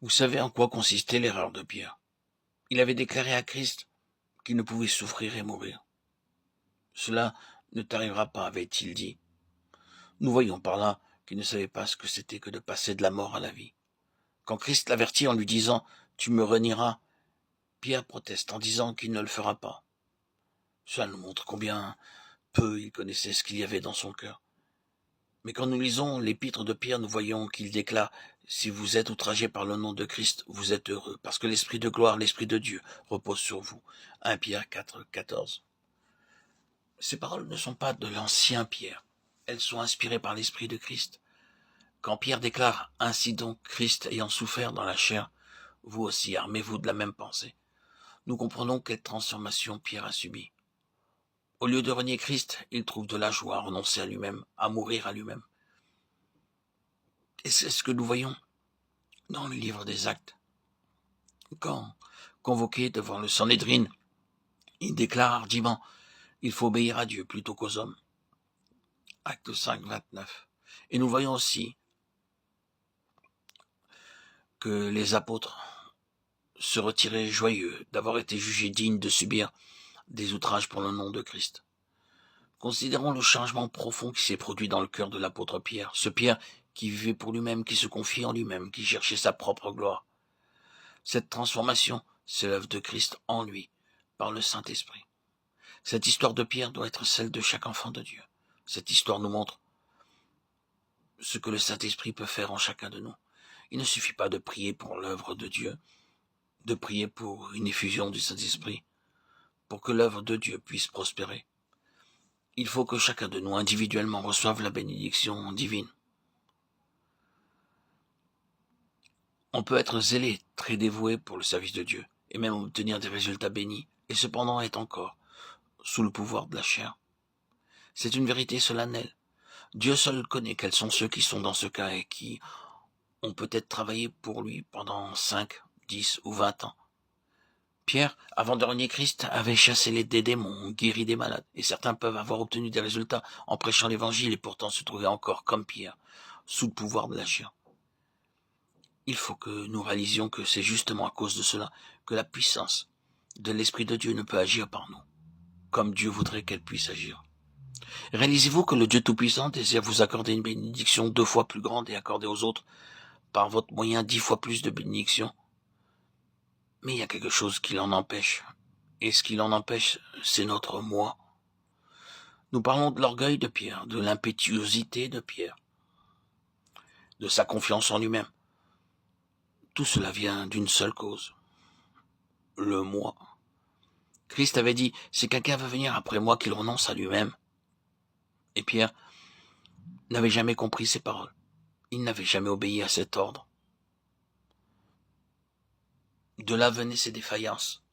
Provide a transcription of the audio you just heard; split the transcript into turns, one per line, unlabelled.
Vous savez en quoi consistait l'erreur de Pierre? Il avait déclaré à Christ qu'il ne pouvait souffrir et mourir. Cela ne t'arrivera pas, avait-il dit. Nous voyons par là qu'il ne savait pas ce que c'était que de passer de la mort à la vie. Quand Christ l'avertit en lui disant « Tu me renieras », Pierre proteste en disant qu'il ne le fera pas. Cela nous montre combien peu il connaissait ce qu'il y avait dans son cœur. Mais quand nous lisons l'épître de Pierre, nous voyons qu'il déclare « Si vous êtes outragés par le nom de Christ, vous êtes heureux, parce que l'Esprit de gloire, l'Esprit de Dieu repose sur vous. » 1 Pierre 4, 14. Ces paroles ne sont pas de l'ancien Pierre. Elles sont inspirées par l'Esprit de Christ. Quand Pierre déclare « Ainsi donc, Christ ayant souffert dans la chair, vous aussi armez-vous de la même pensée », nous comprenons quelle transformation Pierre a subie. Au lieu de renier Christ, il trouve de la joie à renoncer à lui-même, à mourir à lui-même. Et c'est ce que nous voyons dans le livre des Actes. Quand, convoqué devant le Sanhédrin, il déclare hardiment « Il faut obéir à Dieu plutôt qu'aux hommes ». Acte 5, 29. Et nous voyons aussi que les apôtres se retiraient joyeux d'avoir été jugés dignes de subir des outrages pour le nom de Christ. Considérons le changement profond qui s'est produit dans le cœur de l'apôtre Pierre, ce Pierre qui vivait pour lui-même, qui se confiait en lui-même, qui cherchait sa propre gloire. Cette transformation, c'est l'œuvre de Christ en lui, par le Saint-Esprit. Cette histoire de Pierre doit être celle de chaque enfant de Dieu. Cette histoire nous montre ce que le Saint-Esprit peut faire en chacun de nous. Il ne suffit pas de prier pour l'œuvre de Dieu, de prier pour une effusion du Saint-Esprit, pour que l'œuvre de Dieu puisse prospérer. Il faut que chacun de nous individuellement reçoive la bénédiction divine. On peut être zélé, très dévoué pour le service de Dieu, et même obtenir des résultats bénis, et cependant être encore sous le pouvoir de la chair. C'est une vérité solennelle. Dieu seul connaît quels sont ceux qui sont dans ce cas et qui ont peut-être travaillé pour lui pendant 5, 10 ou 20 ans. Pierre, avant de renier Christ, avait chassé des démons, guéri des malades, et certains peuvent avoir obtenu des résultats en prêchant l'évangile et pourtant se trouver encore, comme Pierre, sous le pouvoir de la chair. Il faut que nous réalisions que c'est justement à cause de cela que la puissance de l'Esprit de Dieu ne peut agir par nous, comme Dieu voudrait qu'elle puisse agir. Réalisez-vous que le Dieu Tout-Puissant désire vous accorder une bénédiction 2 fois plus grande et accorder aux autres, par votre moyen, 10 fois plus de bénédictions. Mais il y a quelque chose qui l'en empêche. Et ce qui l'en empêche, c'est notre moi. Nous parlons de l'orgueil de Pierre, de l'impétuosité de Pierre, de sa confiance en lui-même. Tout cela vient d'une seule cause, le moi. Christ avait dit, si quelqu'un veut venir après moi, qu'il renonce à lui-même. Et Pierre n'avait jamais compris ces paroles. Il n'avait jamais obéi à cet ordre. De là venaient ses défaillances.